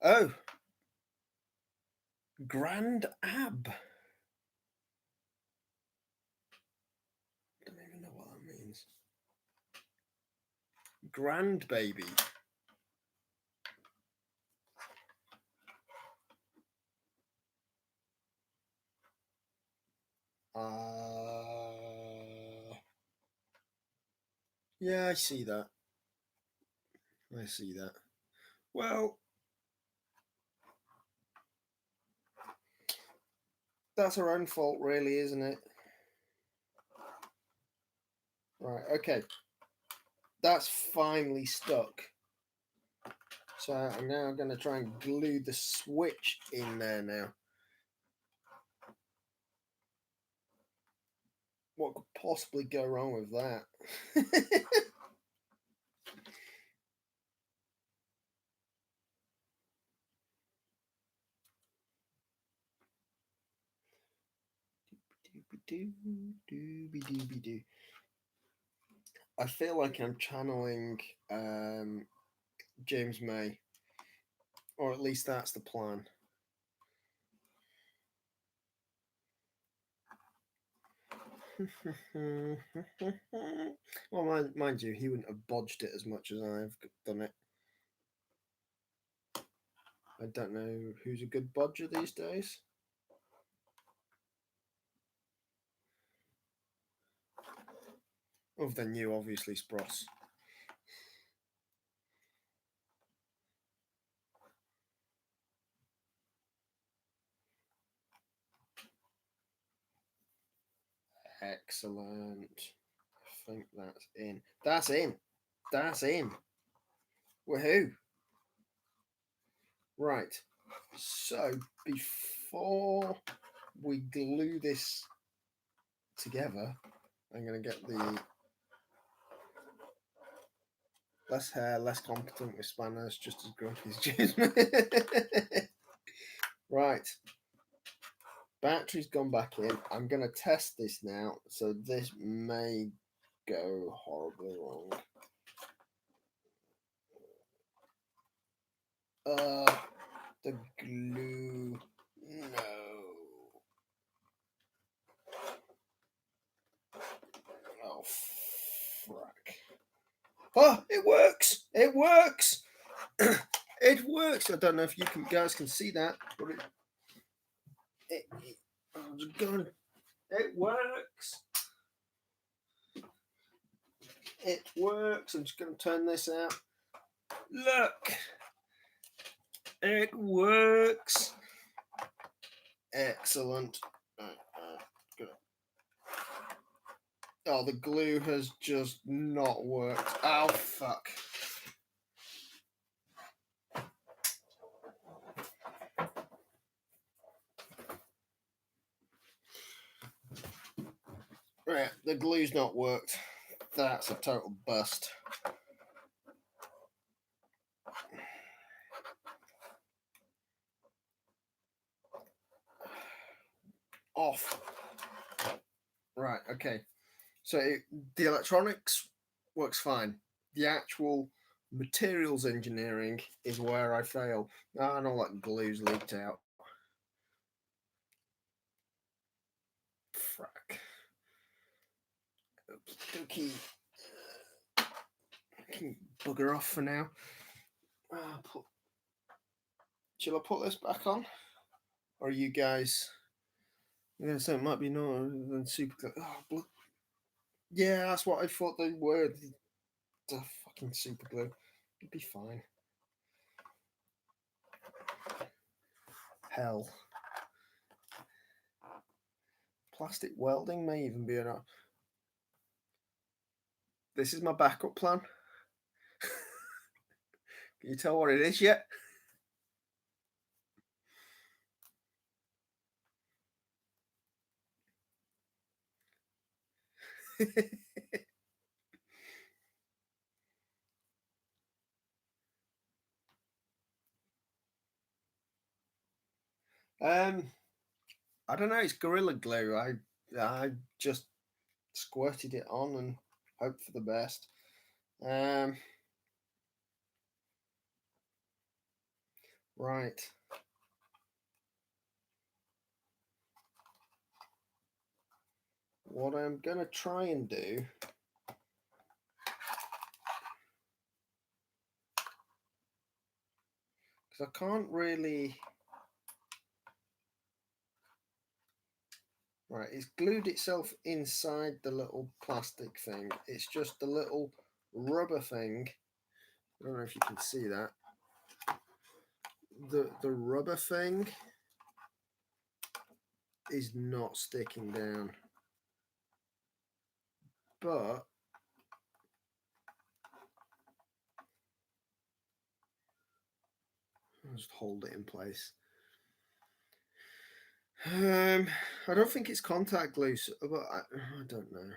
Oh, Grand Ab. Don't even know what that means. Grand baby. Yeah, I see that. I see that. Well, that's our own fault, really, isn't it? Right, okay. That's finally stuck. So I'm now going to try and glue the switch in there now. What could possibly go wrong with that? I feel like I'm channeling James May, or at least that's the plan. Well, mind you, he wouldn't have bodged it as much as I've done it. I don't know who's a good bodger these days. Other than you, obviously, Spross. Excellent. I think that's in. That's in. That's in. Woohoo. Right. So before we glue this together, I'm going to get the less hair, less competent with spanners, just as grumpy as James. Right. Battery's gone back in. I'm going to test this now. So this may go horribly wrong. The glue. No. Oh, frack. Oh, it works! It works! It works! I don't know if you guys can see that, but I'm just going. It works! It works! I'm just going to turn this out. Look! It works! Excellent. Oh, the glue has just not worked. Oh, fuck. Right, the glue's not worked. That's a total bust. Off. Right, okay. So the electronics works fine. The actual materials engineering is where I fail. And all that glue's leaked out. Frack. Okie dokie. can bugger off for now. Shall I put this back on? Or are you guys... I'm going to say it might be no than super glue. Oh, yeah, that's what I thought they were. The fucking super glue. It'd be fine. Hell. Plastic welding may even be enough. This is my backup plan. Can you tell what it is yet? I don't know. It's Gorilla Glue. I just squirted it on and hoped for the best. Right. What I'm gonna try and do. Because I can't really. Right, it's glued itself inside the little plastic thing. It's just the little rubber thing. I don't know if you can see that. The rubber thing is not sticking down. But I'll just hold it in place. I don't think it's contact glue, but I don't know.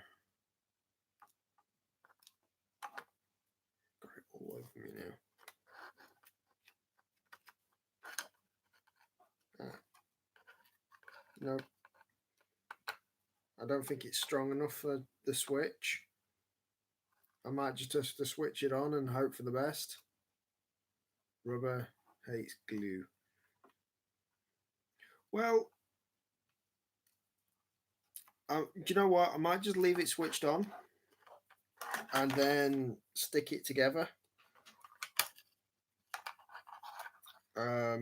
Got it all over me now. No, I don't think it's strong enough for the switch. I might just have to switch it on and hope for the best. Rubber hates glue. Well, do you know what? I might just leave it switched on and then stick it together. I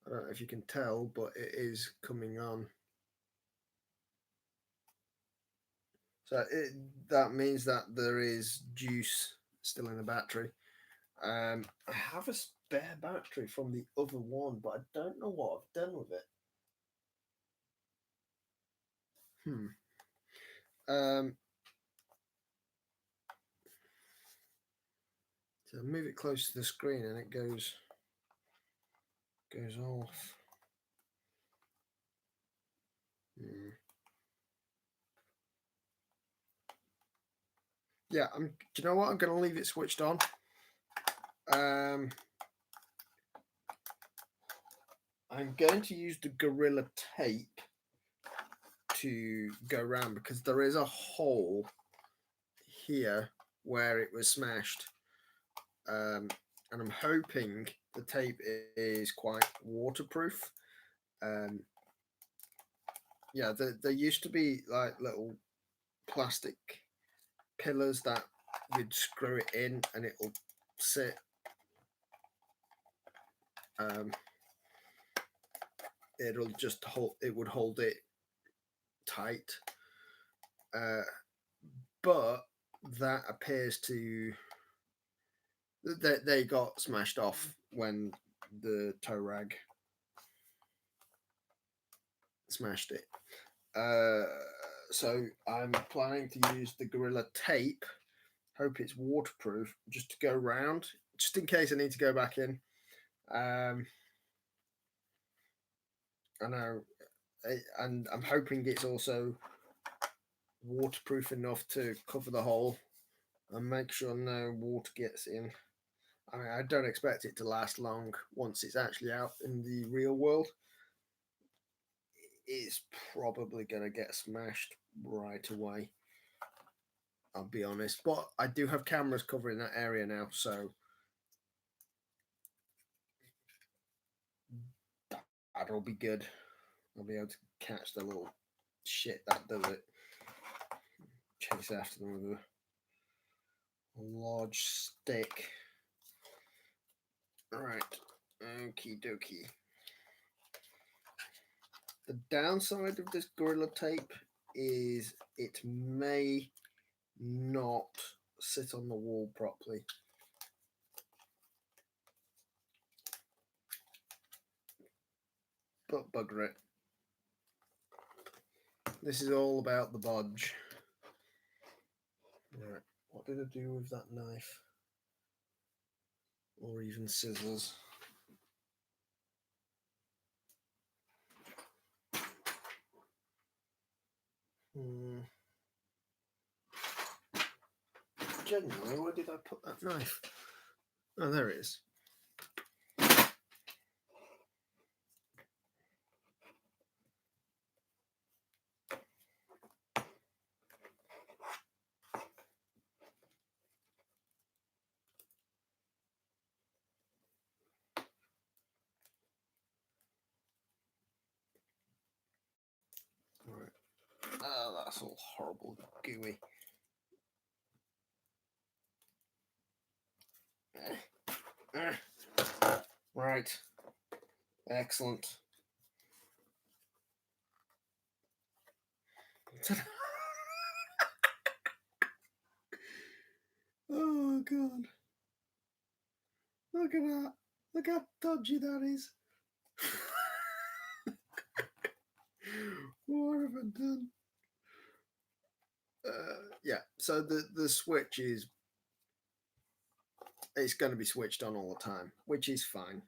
don't know if you can tell, but it is coming on. So that means that there is juice still in the battery. I have a spare battery from the other one, but I don't know what I've done with it. So move it close to the screen and it goes off. Yeah, do you know what? I'm going to leave it switched on. I'm going to use the Gorilla Tape to go around because there is a hole here where it was smashed. And I'm hoping the tape is quite waterproof. Yeah, there used to be like little plastic pillars that you'd screw it in and it'll sit. It'll just hold. It would hold it tight. But that appears to. They got smashed off when the tow rag smashed it. So I'm planning to use the Gorilla Tape. Hope it's waterproof, just to go round, just in case I need to go back in. I know, and I'm hoping it's also waterproof enough to cover the hole and make sure no water gets in. I mean, I don't expect it to last long once it's actually out in the real world. It's probably going to get smashed right away. I'll be honest, but I do have cameras covering that area now, so That'll be good. I'll be able to catch the little shit that does it. Chase after them with a large stick. Right. Okie dokie. The downside of this Gorilla Tape is it may not sit on the wall properly. But bugger it. This is all about the bodge. Right, what did I do with that knife? Or even scissors? Genuinely, where did I put that knife? Oh, there it is. Right. Oh, that's all horrible, gooey. Right. Excellent. Oh, God. Look at that. Look how dodgy that is. What have I done? Yeah, so the switch is, it's going to be switched on all the time, which is fine.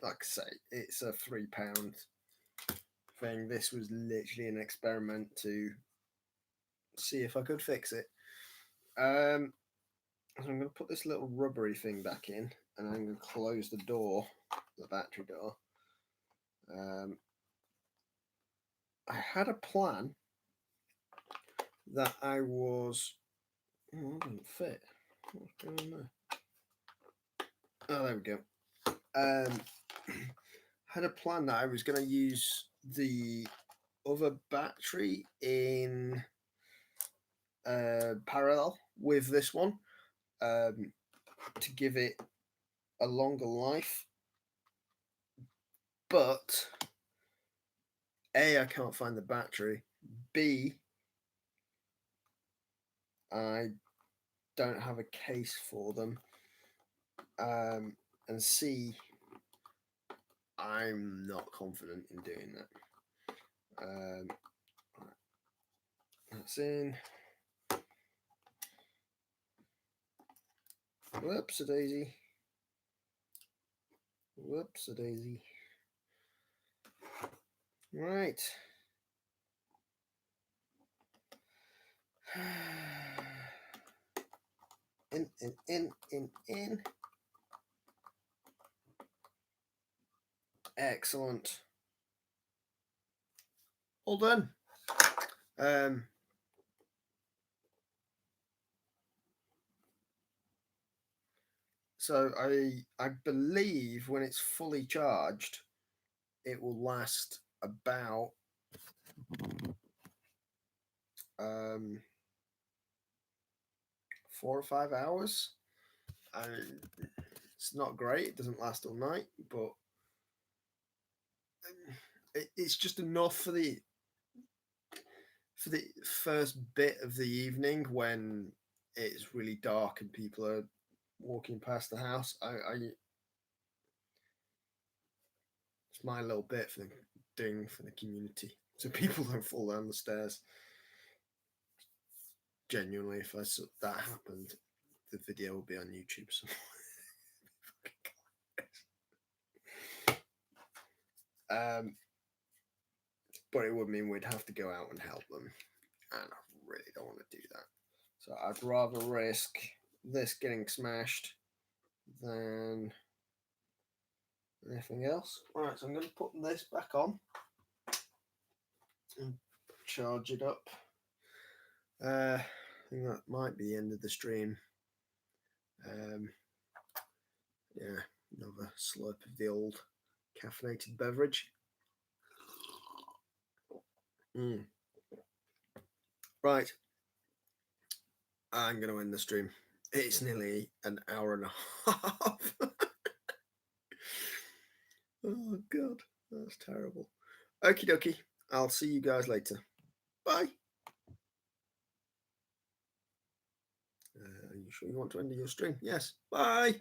Like I say, it's a £3 thing. This was literally an experiment to see if I could fix it. So I'm going to put this little rubbery thing back in, and I'm going to close the door, the battery door. I had a plan that I was... Oh, that didn't fit. What's going on there? Oh, there we go. Had a plan that I was going to use the other battery in parallel with this one to give it a longer life. But A, I can't find the battery. B, I don't have a case for them. And C, I'm not confident in doing that. That's in. Whoops-a-daisy. Whoops-a-daisy. Right. In. Excellent. All done. So I believe when it's fully charged, it will last about 4 or 5 hours. And it's not great. It doesn't last all night, but it's just enough for the first bit of the evening when it's really dark and people are walking past the house. It's my little bit for doing for the community, so people don't fall down the stairs. Genuinely, if that happened, the video will be on YouTube somewhere. But it would mean we'd have to go out and help them, and I really don't want to do that. So I'd rather risk this getting smashed than anything else. Right, so I'm going to put this back on and charge it up. I think that might be the end of the stream. Yeah, another slurp of the old caffeinated beverage. Right. I'm going to end the stream. It's nearly an hour and a half. Oh, God. That's terrible. Okie dokie. I'll see you guys later. Bye. Are you sure you want to end your stream? Yes. Bye.